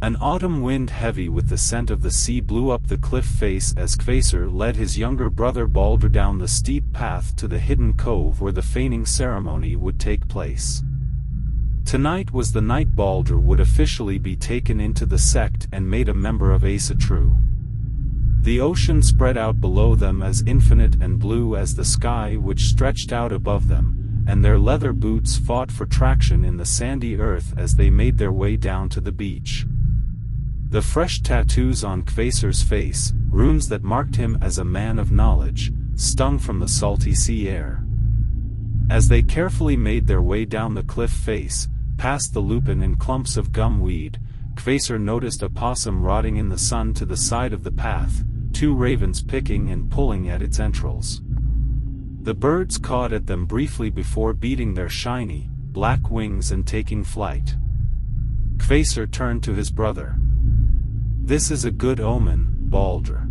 An autumn wind heavy with the scent of the sea blew up the cliff face as Kvasir led his younger brother Baldur down the steep path to the hidden cove where the feigning ceremony would take place. Tonight was the night Baldur would officially be taken into the sect and made a member of Asatru. The ocean spread out below them as infinite and blue as the sky which stretched out above them, and their leather boots fought for traction in the sandy earth as they made their way down to the beach. The fresh tattoos on Kvasir's face, runes that marked him as a man of knowledge, stung from the salty sea air. As they carefully made their way down the cliff face, past the lupin and clumps of gum weed, Kvasir noticed a possum rotting in the sun to the side of the path, 2 ravens picking and pulling at its entrails. The birds cawed at them briefly before beating their shiny, black wings and taking flight. Kvasir turned to his brother. "This is a good omen, Baldur.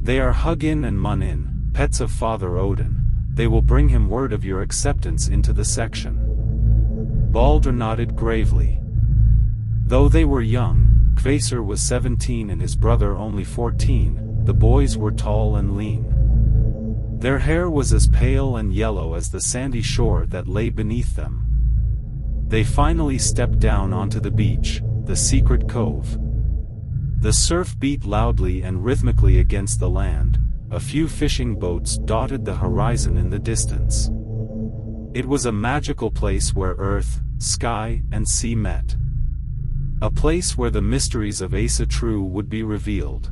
They are Hugin and Munin, pets of Father Odin. They will bring him word of your acceptance into the section." Baldur nodded gravely. Though they were young, Kvasir was 17 and his brother only 14, the boys were tall and lean. Their hair was as pale and yellow as the sandy shore that lay beneath them. They finally stepped down onto the beach, the secret cove. The surf beat loudly and rhythmically against the land, a few fishing boats dotted the horizon in the distance. It was a magical place where earth, sky, and sea met. A place where the mysteries of Asatru would be revealed.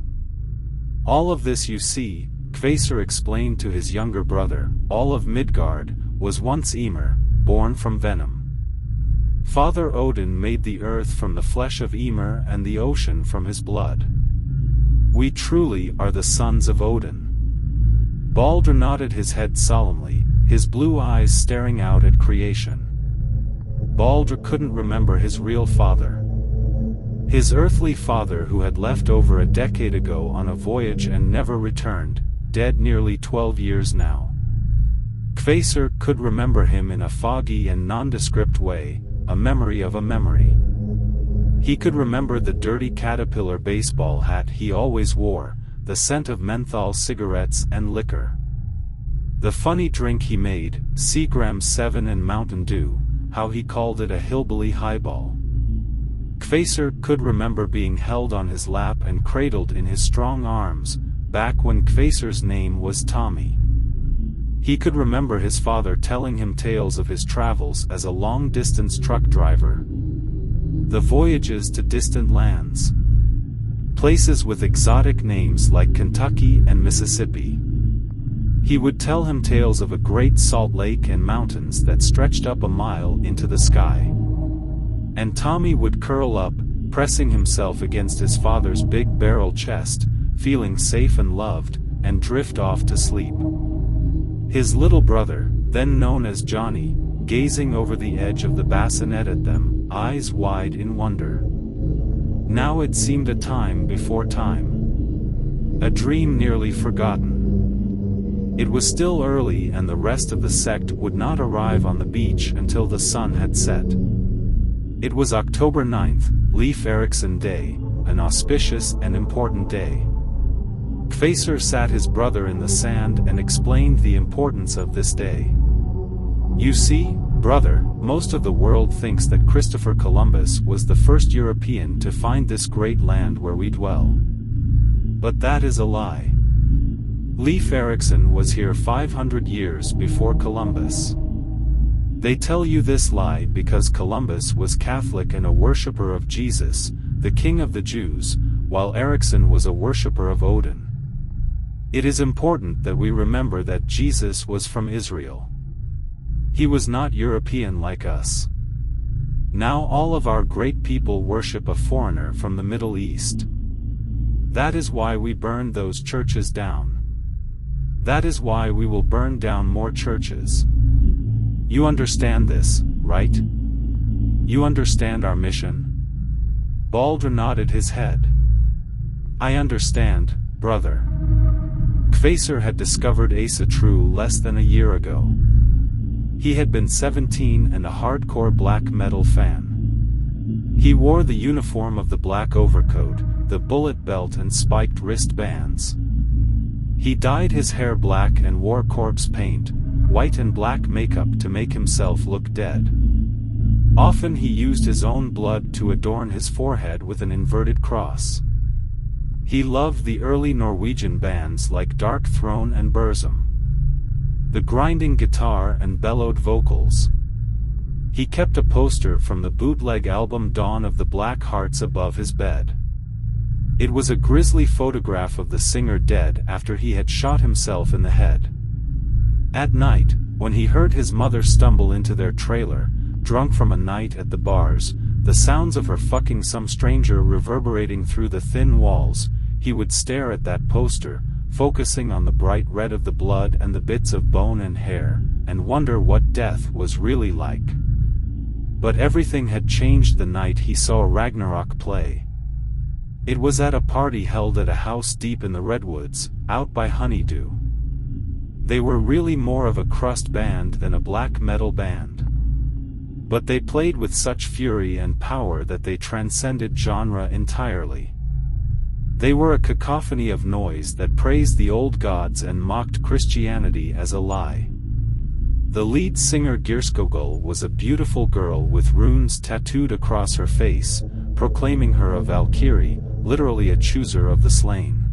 "All of this you see," Kvasir explained to his younger brother, "all of Midgard, was once Ymir, born from venom. Father Odin made the earth from the flesh of Ymir and the ocean from his blood. We truly are the sons of Odin." Baldur nodded his head solemnly, his blue eyes staring out at creation. Baldur couldn't remember his real father. His earthly father who had left over a decade ago on a voyage and never returned, dead nearly 12 years now. Kvasir could remember him in a foggy and nondescript way, a memory of a memory. He could remember the dirty caterpillar baseball hat he always wore, the scent of menthol cigarettes and liquor. The funny drink he made, Seagram 7 and Mountain Dew, how he called it a hillbilly highball. Kvasir could remember being held on his lap and cradled in his strong arms, back when Kvasir's name was Tommy. He could remember his father telling him tales of his travels as a long-distance truck driver. The voyages to distant lands. Places with exotic names like Kentucky and Mississippi. He would tell him tales of a great salt lake and mountains that stretched up a mile into the sky. And Tommy would curl up, pressing himself against his father's big barrel chest, feeling safe and loved, and drift off to sleep. His little brother, then known as Johnny, gazing over the edge of the bassinet at them, eyes wide in wonder. Now it seemed a time before time. A dream nearly forgotten. It was still early and the rest of the sect would not arrive on the beach until the sun had set. It was October 9th, Leif Erikson Day, an auspicious and important day. Kvasir sat his brother in the sand and explained the importance of this day. "You see, brother, most of the world thinks that Christopher Columbus was the first European to find this great land where we dwell. But that is a lie. Leif Erikson was here 500 years before Columbus. They tell you this lie because Columbus was Catholic and a worshipper of Jesus, the King of the Jews, while Erikson was a worshipper of Odin. It is important that we remember that Jesus was from Israel. He was not European like us. Now all of our great people worship a foreigner from the Middle East. That is why we burned those churches down. That is why we will burn down more churches. You understand this, right? You understand our mission?" Baldur nodded his head. "I understand, brother." Kvasir had discovered Asatru less than a year ago. He had been 17 and a hardcore black metal fan. He wore the uniform of the black overcoat, the bullet belt and spiked wristbands. He dyed his hair black and wore corpse paint, white and black makeup to make himself look dead. Often he used his own blood to adorn his forehead with an inverted cross. He loved the early Norwegian bands like Dark Throne and Burzum. The grinding guitar and bellowed vocals. He kept a poster from the bootleg album Dawn of the Black Hearts above his bed. It was a grisly photograph of the singer dead after he had shot himself in the head. At night, when he heard his mother stumble into their trailer, drunk from a night at the bars, the sounds of her fucking some stranger reverberating through the thin walls, he would stare at that poster, focusing on the bright red of the blood and the bits of bone and hair, and wonder what death was really like. But everything had changed the night he saw Ragnarok play. It was at a party held at a house deep in the redwoods, out by Honeydew. They were really more of a crust band than a black metal band. But they played with such fury and power that they transcended genre entirely. They were a cacophony of noise that praised the old gods and mocked Christianity as a lie. The lead singer Girskogul was a beautiful girl with runes tattooed across her face, proclaiming her a Valkyrie, literally a chooser of the slain.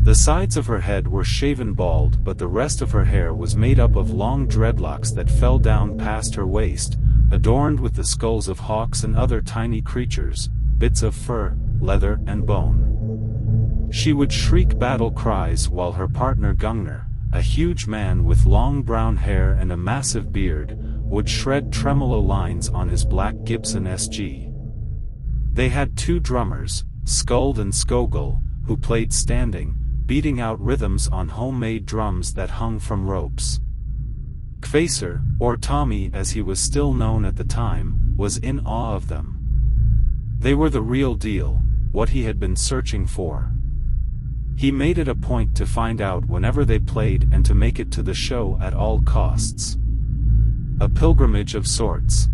The sides of her head were shaven bald, but the rest of her hair was made up of long dreadlocks that fell down past her waist, adorned with the skulls of hawks and other tiny creatures, bits of fur, leather and bone. She would shriek battle cries while her partner Gungnir, a huge man with long brown hair and a massive beard, would shred tremolo lines on his black Gibson SG. They had two drummers, Skuld and Skogul, who played standing, beating out rhythms on homemade drums that hung from ropes. Kvaser, or Tommy as he was still known at the time, was in awe of them. They were the real deal, what he had been searching for. He made it a point to find out whenever they played and to make it to the show at all costs. A pilgrimage of sorts.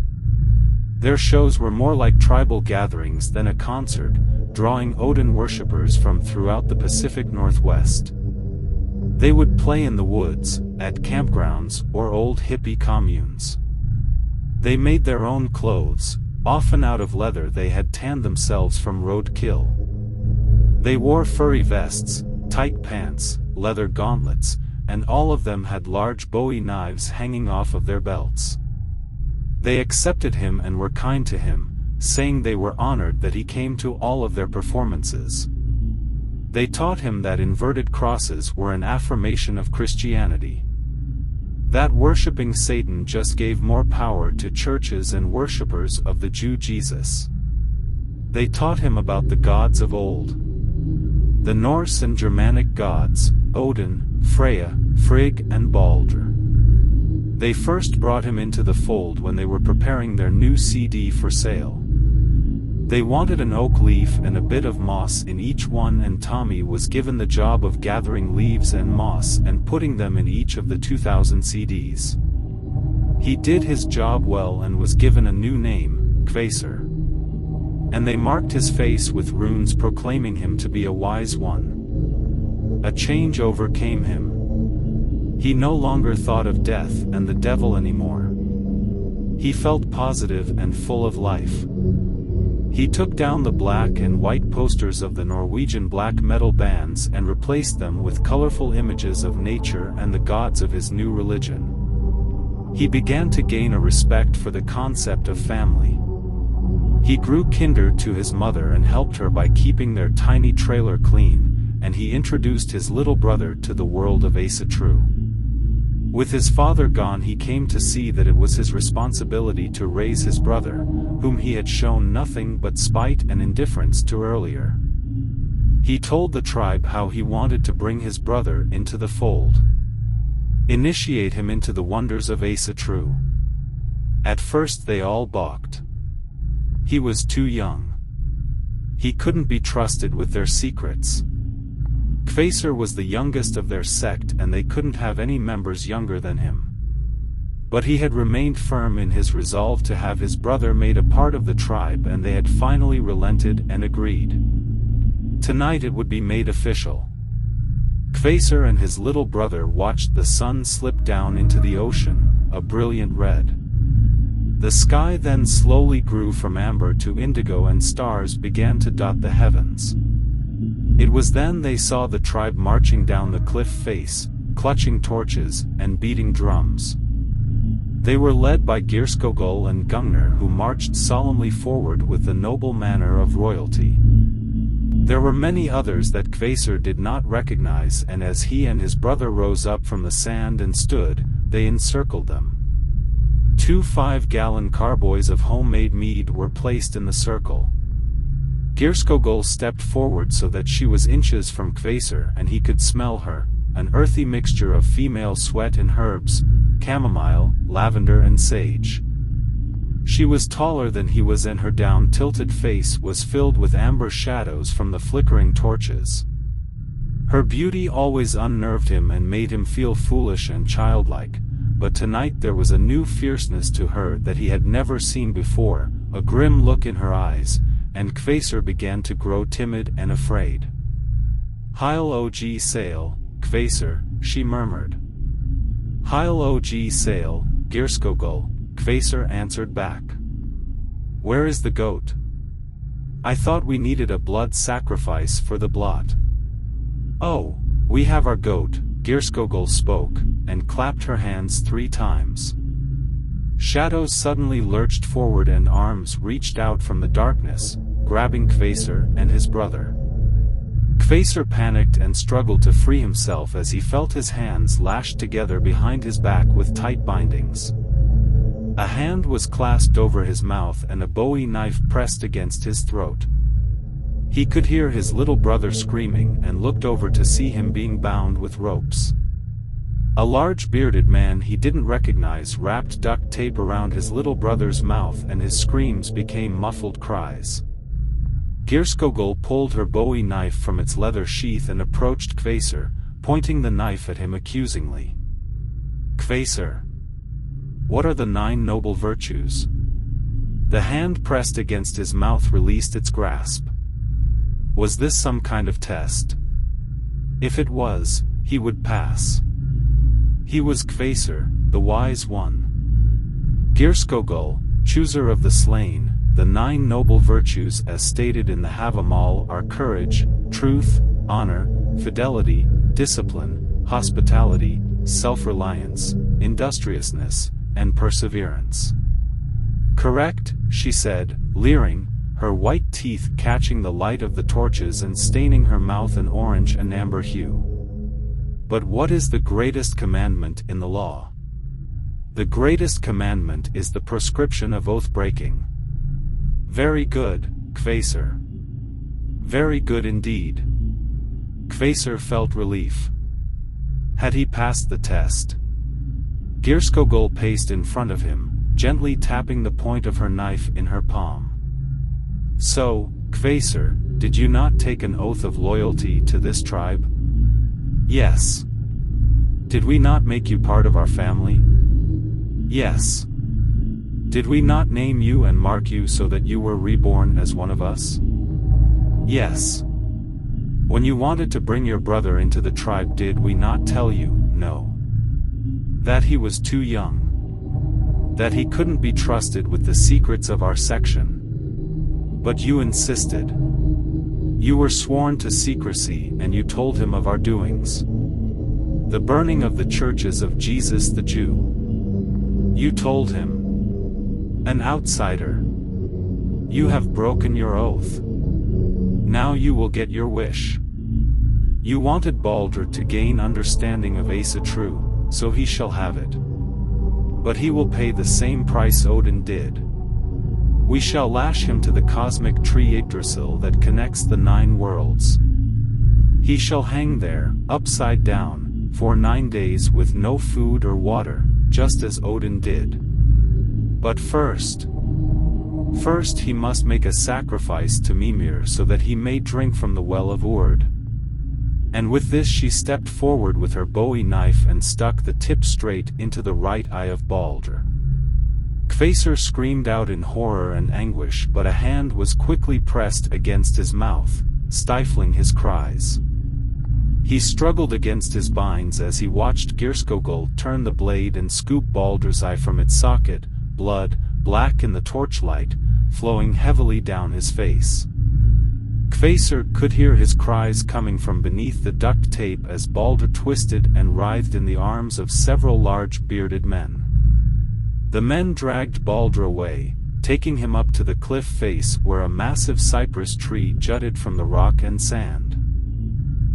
Their shows were more like tribal gatherings than a concert, drawing Odin worshippers from throughout the Pacific Northwest. They would play in the woods, at campgrounds, or old hippie communes. They made their own clothes, often out of leather they had tanned themselves from roadkill. They wore furry vests, tight pants, leather gauntlets, and all of them had large Bowie knives hanging off of their belts. They accepted him and were kind to him, saying they were honored that he came to all of their performances. They taught him that inverted crosses were an affirmation of Christianity. That worshipping Satan just gave more power to churches and worshippers of the Jew Jesus. They taught him about the gods of old. The Norse and Germanic gods, Odin, Freya, Frigg and Baldur. They first brought him into the fold when they were preparing their new CD for sale. They wanted an oak leaf and a bit of moss in each one, and Tommy was given the job of gathering leaves and moss and putting them in each of the 2000 CDs. He did his job well and was given a new name, Kvaser. And they marked his face with runes proclaiming him to be a wise one. A change overcame him. He no longer thought of death and the devil anymore. He felt positive and full of life. He took down the black and white posters of the Norwegian black metal bands and replaced them with colorful images of nature and the gods of his new religion. He began to gain a respect for the concept of family. He grew kinder to his mother and helped her by keeping their tiny trailer clean, and he introduced his little brother to the world of Asatru. With his father gone, he came to see that it was his responsibility to raise his brother, whom he had shown nothing but spite and indifference to earlier. He told the tribe how he wanted to bring his brother into the fold. Initiate him into the wonders of Asatru. At first they all balked. He was too young. He couldn't be trusted with their secrets. Kvaser was the youngest of their sect and they couldn't have any members younger than him. But he had remained firm in his resolve to have his brother made a part of the tribe, and they had finally relented and agreed. Tonight it would be made official. Kvaser and his little brother watched the sun slip down into the ocean, a brilliant red. The sky then slowly grew from amber to indigo, and stars began to dot the heavens. It was then they saw the tribe marching down the cliff face, clutching torches and beating drums. They were led by Girskogul and Gungnir, who marched solemnly forward with the noble manner of royalty. There were many others that Kvaser did not recognize, and as he and his brother rose up from the sand and stood, they encircled them. 2 5-gallon carboys of homemade mead were placed in the circle. Girskogul stepped forward so that she was inches from Kvaser and he could smell her, an earthy mixture of female sweat and herbs, chamomile, lavender and sage. She was taller than he was, and her down-tilted face was filled with amber shadows from the flickering torches. Her beauty always unnerved him and made him feel foolish and childlike, but tonight there was a new fierceness to her that he had never seen before, a grim look in her eyes, and Kvaser began to grow timid and afraid. "Heil og sail, Kvaser," she murmured. "Heil og sail, Girskogul," Kvaser answered back. "Where is the goat? I thought we needed a blood sacrifice for the blot." "Oh, we have our goat," Girskogul spoke, and clapped her hands 3 times. Shadows suddenly lurched forward and arms reached out from the darkness, grabbing Kvaser and his brother. Kvaser panicked and struggled to free himself as he felt his hands lashed together behind his back with tight bindings. A hand was clasped over his mouth and a bowie knife pressed against his throat. He could hear his little brother screaming and looked over to see him being bound with ropes. A large bearded man he didn't recognize wrapped duct tape around his little brother's mouth, and his screams became muffled cries. Girskogul pulled her bowie knife from its leather sheath and approached Kvaser, pointing the knife at him accusingly. "Kvaser, what are the 9 noble virtues?" The hand pressed against his mouth released its grasp. Was this some kind of test? If it was, he would pass. He was Kvaser, the wise one. Girskogul, chooser of the slain, the 9 noble virtues as stated in the Havamal are courage, truth, honor, fidelity, discipline, hospitality, self-reliance, industriousness, and perseverance. "Correct," she said, leering, her white teeth catching the light of the torches and staining her mouth an orange and amber hue. "But what is the greatest commandment in the law?" "The greatest commandment is the proscription of oath-breaking." "Very good, Kvaser. Very good indeed." Kvaser felt relief. Had he passed the test? Girskogul paced in front of him, gently tapping the point of her knife in her palm. "So, Kvaser, did you not take an oath of loyalty to this tribe?" "Yes." "Did we not make you part of our family?" "Yes." "Did we not name you and mark you so that you were reborn as one of us?" "Yes." "When you wanted to bring your brother into the tribe, did we not tell you, no? That he was too young? That he couldn't be trusted with the secrets of our section? But you insisted. You were sworn to secrecy, and you told him of our doings. The burning of the churches of Jesus the Jew. You told him. An outsider. You have broken your oath. Now you will get your wish. You wanted Baldur to gain understanding of Asa True, so he shall have it. But he will pay the same price Odin did. We shall lash him to the cosmic tree Yggdrasil that connects the 9 worlds. He shall hang there, upside down, for 9 days with no food or water, just as Odin did. But first he must make a sacrifice to Mimir so that he may drink from the well of Urd. And with this she stepped forward with her bowie knife and stuck the tip straight into the right eye of Balder. Kvaser screamed out in horror and anguish, but a hand was quickly pressed against his mouth, stifling his cries. He struggled against his binds as he watched Geirskogul turn the blade and scoop Balder's eye from its socket, blood, black in the torchlight, flowing heavily down his face. Kvaser could hear his cries coming from beneath the duct tape as Balder twisted and writhed in the arms of several large bearded men. The men dragged Balder away, taking him up to the cliff face where a massive cypress tree jutted from the rock and sand.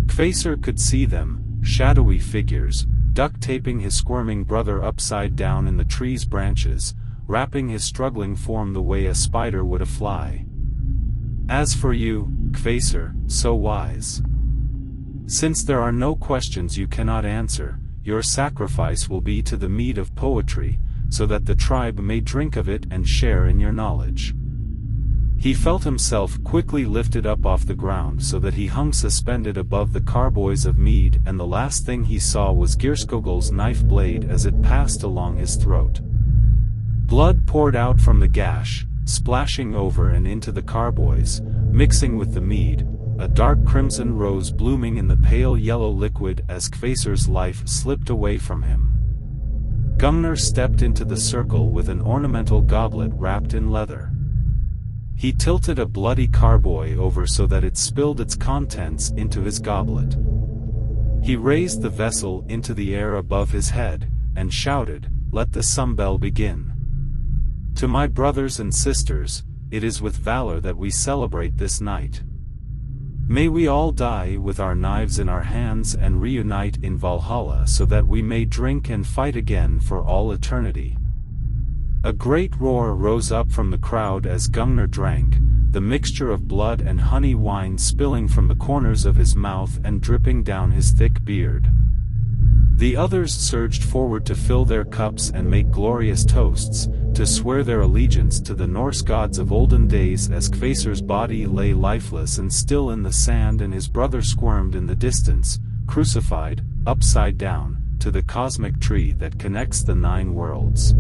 Kvaser could see them, shadowy figures, duct-taping his squirming brother upside down in the tree's branches, wrapping his struggling form the way a spider would a fly. As for you, Kvaser, so wise. Since there are no questions you cannot answer, your sacrifice will be to the mead of poetry, so that the tribe may drink of it and share in your knowledge. He felt himself quickly lifted up off the ground so that he hung suspended above the carboys of mead, and the last thing he saw was Geirskogul's knife blade as it passed along his throat. Blood poured out from the gash, splashing over and into the carboys, mixing with the mead, a dark crimson rose blooming in the pale yellow liquid as Kvaser's life slipped away from him. Gunnar stepped into the circle with an ornamental goblet wrapped in leather. He tilted a bloody carboy over so that it spilled its contents into his goblet. He raised the vessel into the air above his head, and shouted, "Let the sumbel begin. To my brothers and sisters, it is with valor that we celebrate this night. May we all die with our knives in our hands and reunite in Valhalla so that we may drink and fight again for all eternity." A great roar rose up from the crowd as Gunnar drank, the mixture of blood and honey wine spilling from the corners of his mouth and dripping down his thick beard. The others surged forward to fill their cups and make glorious toasts, to swear their allegiance to the Norse gods of olden days as Kvaser's body lay lifeless and still in the sand and his brother squirmed in the distance, crucified, upside down, to the cosmic tree that connects the 9 worlds.